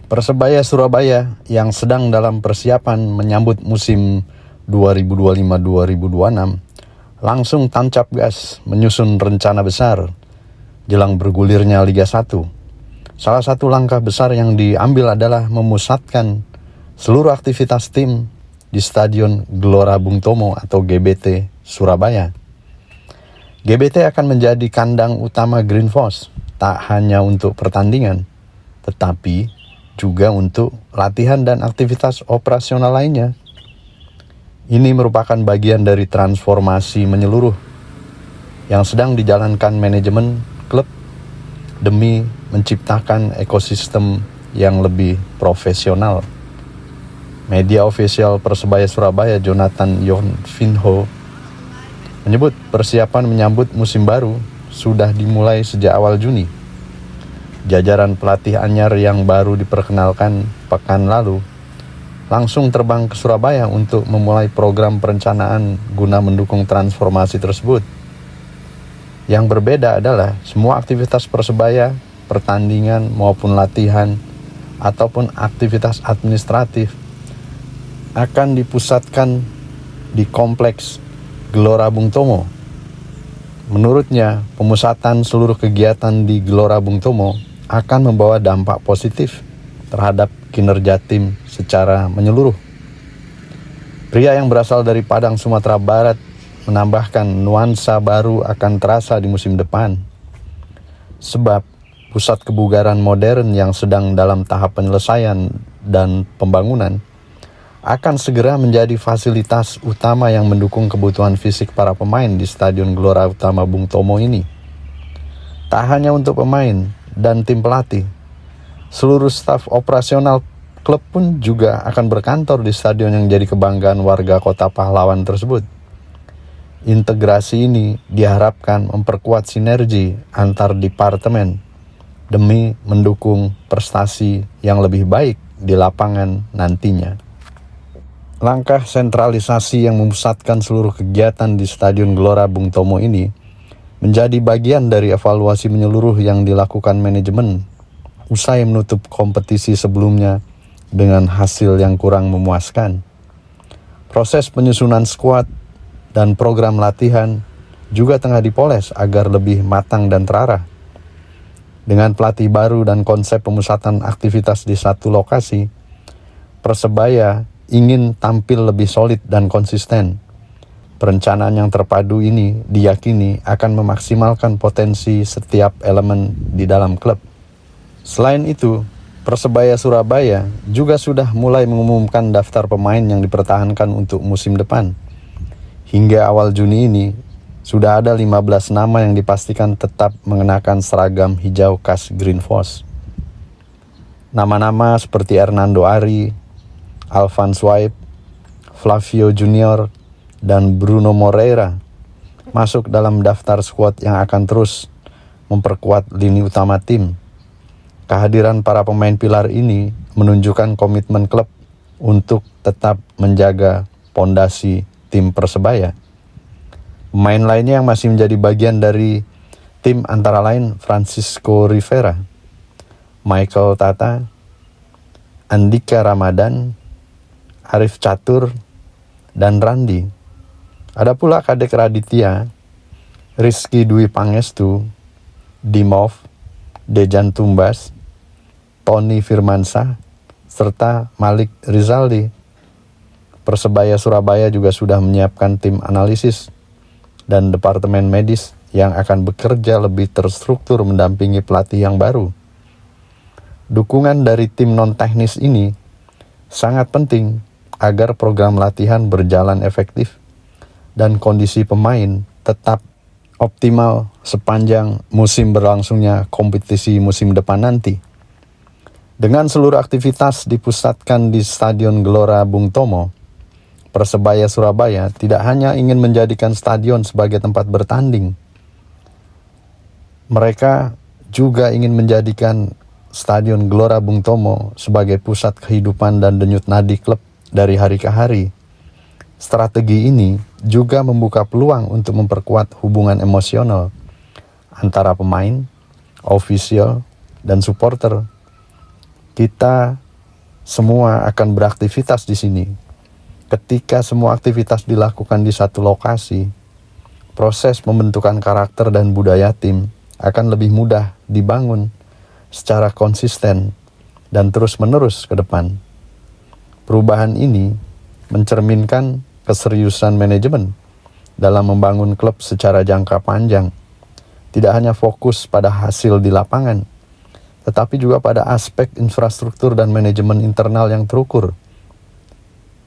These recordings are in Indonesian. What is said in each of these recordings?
Persebaya Surabaya yang sedang dalam persiapan menyambut musim 2025-2026 langsung tancap gas menyusun rencana besar jelang bergulirnya Liga 1. Salah satu langkah besar yang diambil adalah memusatkan seluruh aktivitas tim di Stadion Gelora Bung Tomo atau GBT Surabaya. GBT akan menjadi kandang utama Green Force, tak hanya untuk pertandingan, tetapi juga untuk latihan dan aktivitas operasional lainnya. Ini merupakan bagian dari transformasi menyeluruh yang sedang dijalankan manajemen klub demi menciptakan ekosistem yang lebih profesional. Media ofisial Persebaya Surabaya Jonathan Yonvinho menyebut persiapan menyambut musim baru sudah dimulai sejak awal Juni. Jajaran pelatih anyar yang baru diperkenalkan pekan lalu langsung terbang ke Surabaya untuk memulai program perencanaan guna mendukung transformasi tersebut. Yang berbeda adalah semua aktivitas Persebaya, pertandingan maupun latihan ataupun aktivitas administratif akan dipusatkan di kompleks Gelora Bung Tomo. Menurutnya, pemusatan seluruh kegiatan di Gelora Bung Tomo akan membawa dampak positif terhadap kinerja tim secara menyeluruh. Pria yang berasal dari Padang, Sumatera Barat menambahkan nuansa baru akan terasa di musim depan. Sebab pusat kebugaran modern yang sedang dalam tahap penyelesaian dan pembangunan akan segera menjadi fasilitas utama yang mendukung kebutuhan fisik para pemain di Stadion Gelora Utama Bung Tomo ini. Tak hanya untuk pemain dan tim pelatih, seluruh staf operasional klub pun juga akan berkantor di stadion yang jadi kebanggaan warga kota pahlawan tersebut. Integrasi ini diharapkan memperkuat sinergi antar departemen demi mendukung prestasi yang lebih baik di lapangan nantinya. Langkah sentralisasi yang memusatkan seluruh kegiatan di Stadion Gelora Bung Tomo ini menjadi bagian dari evaluasi menyeluruh yang dilakukan manajemen usai menutup kompetisi sebelumnya dengan hasil yang kurang memuaskan. Proses penyusunan skuad dan program latihan juga tengah dipoles agar lebih matang dan terarah. Dengan pelatih baru dan konsep pemusatan aktivitas di satu lokasi, Persebaya ingin tampil lebih solid dan konsisten. Perencanaan yang terpadu ini diyakini akan memaksimalkan potensi setiap elemen di dalam klub. Selain itu, Persebaya Surabaya juga sudah mulai mengumumkan daftar pemain yang dipertahankan untuk musim depan. Hingga awal Juni ini, sudah ada 15 nama yang dipastikan tetap mengenakan seragam hijau khas Green Force. Nama-nama seperti Hernando Ari, Alvan Swaib, Flavio Junior, dan Bruno Moreira masuk dalam daftar skuad yang akan terus memperkuat lini utama tim. Kehadiran para pemain pilar ini menunjukkan komitmen klub untuk tetap menjaga pondasi tim Persebaya. Pemain lainnya yang masih menjadi bagian dari tim antara lain Francisco Rivera, Michael Tata, Andika Ramadan, Arif Catur, dan Randi. Ada pula Kadek Raditya, Rizky Dwi Pangestu, Dimov, Dejan Tumbas, Tony Firmansyah, serta Malik Rizaldi. Persebaya Surabaya juga sudah menyiapkan tim analisis dan departemen medis yang akan bekerja lebih terstruktur mendampingi pelatih yang baru. Dukungan dari tim non-teknis ini sangat penting agar program latihan berjalan efektif dan kondisi pemain tetap optimal sepanjang musim berlangsungnya kompetisi musim depan nanti. Dengan seluruh aktivitas dipusatkan di Stadion Gelora Bung Tomo, Persebaya Surabaya tidak hanya ingin menjadikan stadion sebagai tempat bertanding. Mereka juga ingin menjadikan Stadion Gelora Bung Tomo sebagai pusat kehidupan dan denyut nadi klub dari hari ke hari. Strategi ini juga membuka peluang untuk memperkuat hubungan emosional antara pemain, ofisial, dan supporter. Kita semua akan beraktivitas di sini. Ketika semua aktivitas dilakukan di satu lokasi, proses pembentukan karakter dan budaya tim akan lebih mudah dibangun secara konsisten dan terus-menerus ke depan. Perubahan ini mencerminkan keseriusan manajemen dalam membangun klub secara jangka panjang. Tidak hanya fokus pada hasil di lapangan, tetapi juga pada aspek infrastruktur dan manajemen internal yang terukur,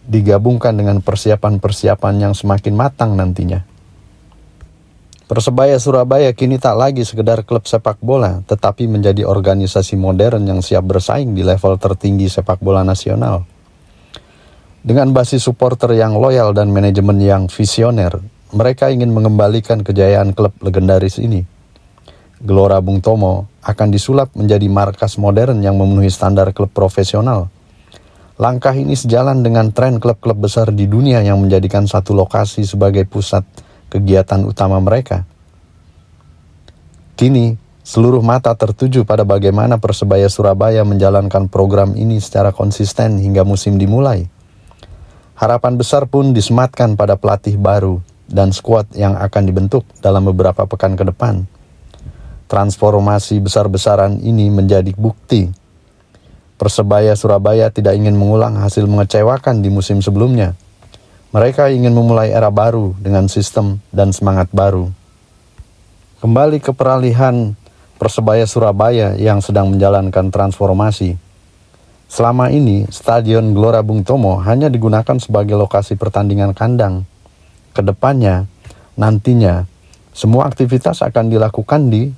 digabungkan dengan persiapan-persiapan yang semakin matang nantinya. Persebaya Surabaya kini tak lagi sekedar klub sepak bola, tetapi menjadi organisasi modern yang siap bersaing di level tertinggi sepak bola nasional. Dengan basis supporter yang loyal dan manajemen yang visioner, mereka ingin mengembalikan kejayaan klub legendaris ini. Gelora Bung Tomo akan disulap menjadi markas modern yang memenuhi standar klub profesional. Langkah ini sejalan dengan tren klub-klub besar di dunia yang menjadikan satu lokasi sebagai pusat kegiatan utama mereka. Kini, seluruh mata tertuju pada bagaimana Persebaya Surabaya menjalankan program ini secara konsisten hingga musim dimulai. Harapan besar pun disematkan pada pelatih baru dan skuad yang akan dibentuk dalam beberapa pekan ke depan. Transformasi besar-besaran ini menjadi bukti Persebaya Surabaya tidak ingin mengulang hasil mengecewakan di musim sebelumnya. Mereka ingin memulai era baru dengan sistem dan semangat baru. Kembali ke peralihan Persebaya Surabaya yang sedang menjalankan transformasi. Selama ini, Stadion Gelora Bung Tomo hanya digunakan sebagai lokasi pertandingan kandang. Kedepannya, nantinya, semua aktivitas akan dilakukan di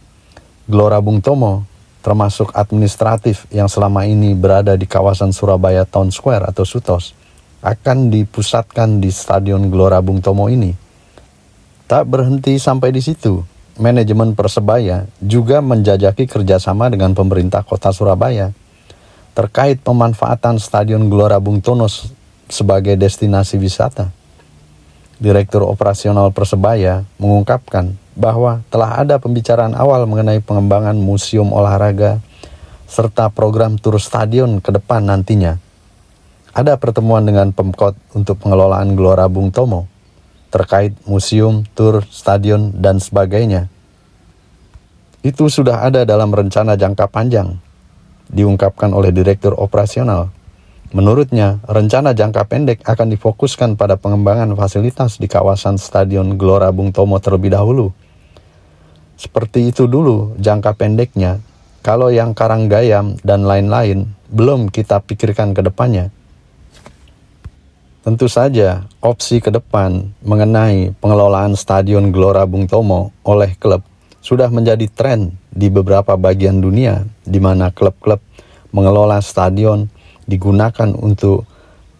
Gelora Bung Tomo, termasuk administratif yang selama ini berada di kawasan Surabaya Town Square atau Sutos, akan dipusatkan di Stadion Gelora Bung Tomo ini. Tak berhenti sampai di situ, manajemen Persebaya juga menjajaki kerjasama dengan pemerintah kota Surabaya terkait pemanfaatan Stadion Gelora Bung Tomo sebagai destinasi wisata. Direktur Operasional Persebaya mengungkapkan bahwa telah ada pembicaraan awal mengenai pengembangan museum olahraga serta program tur stadion ke depan nantinya. Ada pertemuan dengan Pemkot untuk pengelolaan Gelora Bung Tomo terkait museum, tur, stadion, dan sebagainya. Itu sudah ada dalam rencana jangka panjang, diungkapkan oleh Direktur Operasional. Menurutnya, rencana jangka pendek akan difokuskan pada pengembangan fasilitas di kawasan Stadion Gelora Bung Tomo terlebih dahulu. Seperti itu dulu jangka pendeknya, kalau yang Karanggayam dan lain-lain belum kita pikirkan ke depannya. Tentu saja, opsi ke depan mengenai pengelolaan Stadion Gelora Bung Tomo oleh klub sudah menjadi tren di beberapa bagian dunia, di mana klub-klub mengelola stadion digunakan untuk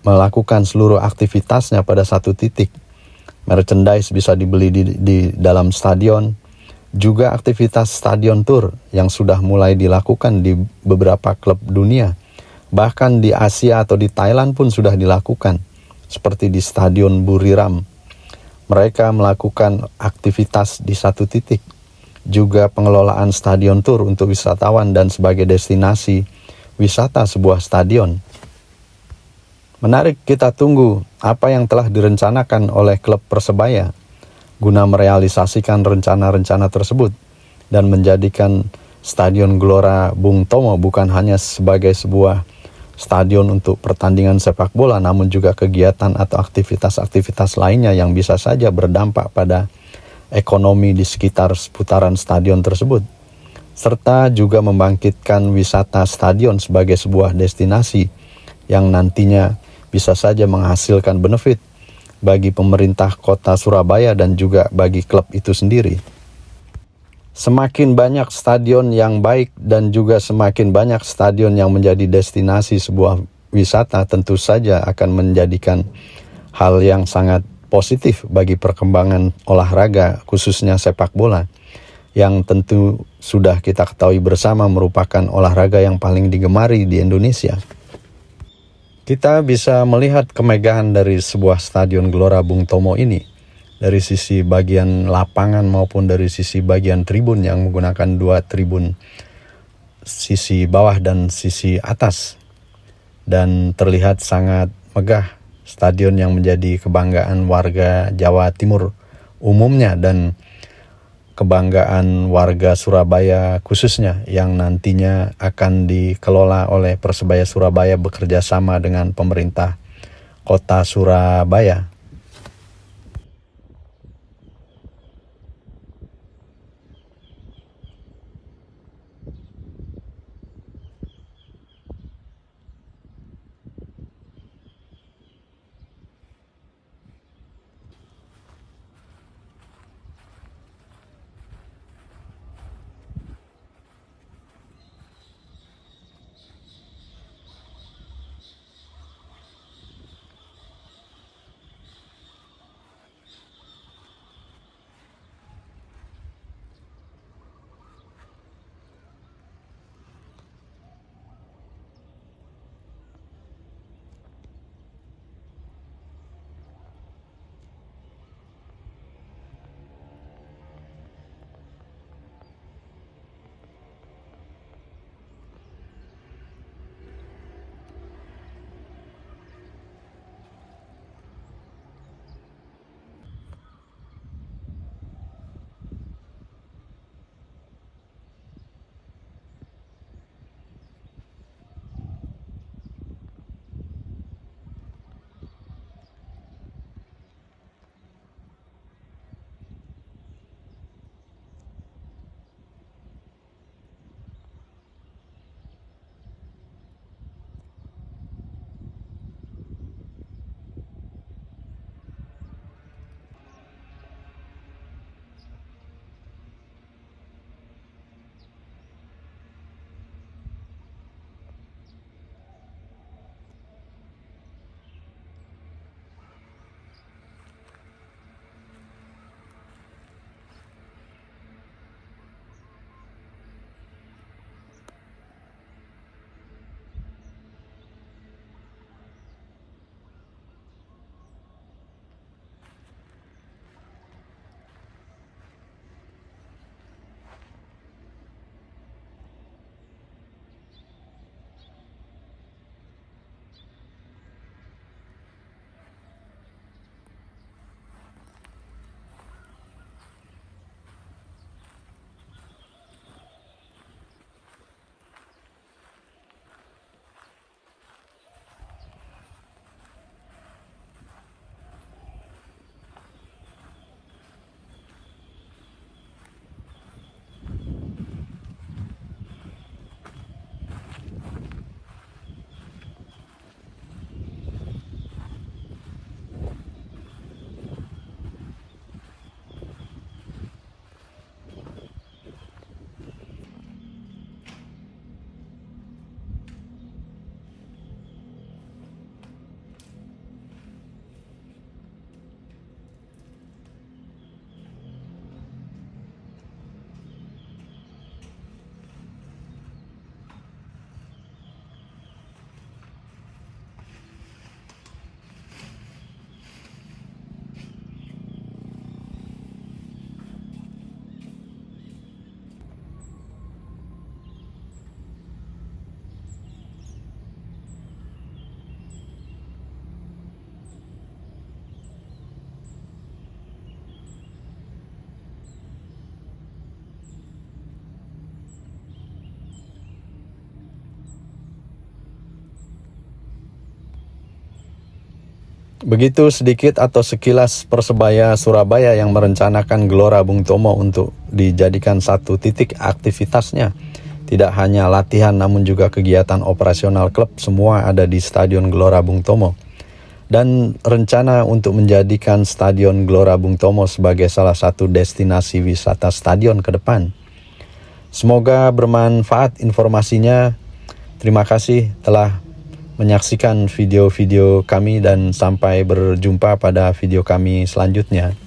melakukan seluruh aktivitasnya pada satu titik. Merchandise bisa dibeli di dalam stadion. Juga aktivitas stadion tour yang sudah mulai dilakukan di beberapa klub dunia. Bahkan di Asia atau di Thailand pun sudah dilakukan, seperti di Stadion Buriram. Mereka melakukan aktivitas di satu titik. Juga pengelolaan stadion tour untuk wisatawan dan sebagai destinasi wisata sebuah stadion. Menarik kita tunggu apa yang telah direncanakan oleh klub Persebaya guna merealisasikan rencana-rencana tersebut dan menjadikan Stadion Gelora Bung Tomo bukan hanya sebagai sebuah stadion untuk pertandingan sepak bola, namun juga kegiatan atau aktivitas-aktivitas lainnya yang bisa saja berdampak pada ekonomi di sekitar seputaran stadion tersebut, serta juga membangkitkan wisata stadion sebagai sebuah destinasi yang nantinya bisa saja menghasilkan benefit bagi pemerintah kota Surabaya dan juga bagi klub itu sendiri. Semakin banyak stadion yang baik dan juga semakin banyak stadion yang menjadi destinasi sebuah wisata tentu saja akan menjadikan hal yang sangat positif bagi perkembangan olahraga, khususnya sepak bola, yang tentu sudah kita ketahui bersama merupakan olahraga yang paling digemari di Indonesia. Kita bisa melihat kemegahan dari sebuah Stadion Gelora Bung Tomo ini, dari sisi bagian lapangan maupun dari sisi bagian tribun yang menggunakan 2 tribun sisi bawah dan sisi atas, dan terlihat sangat megah. Stadion yang menjadi kebanggaan warga Jawa Timur umumnya dan kebanggaan warga Surabaya khususnya, yang nantinya akan dikelola oleh Persebaya Surabaya bekerja sama dengan pemerintah Kota Surabaya. Begitu sedikit atau sekilas Persebaya Surabaya yang merencanakan Gelora Bung Tomo untuk dijadikan satu titik aktivitasnya. Tidak hanya latihan namun juga kegiatan operasional klub semua ada di Stadion Gelora Bung Tomo. Dan rencana untuk menjadikan Stadion Gelora Bung Tomo sebagai salah satu destinasi wisata stadion ke depan. Semoga bermanfaat informasinya. Terima kasih telah menyaksikan video-video kami dan sampai berjumpa pada video kami selanjutnya.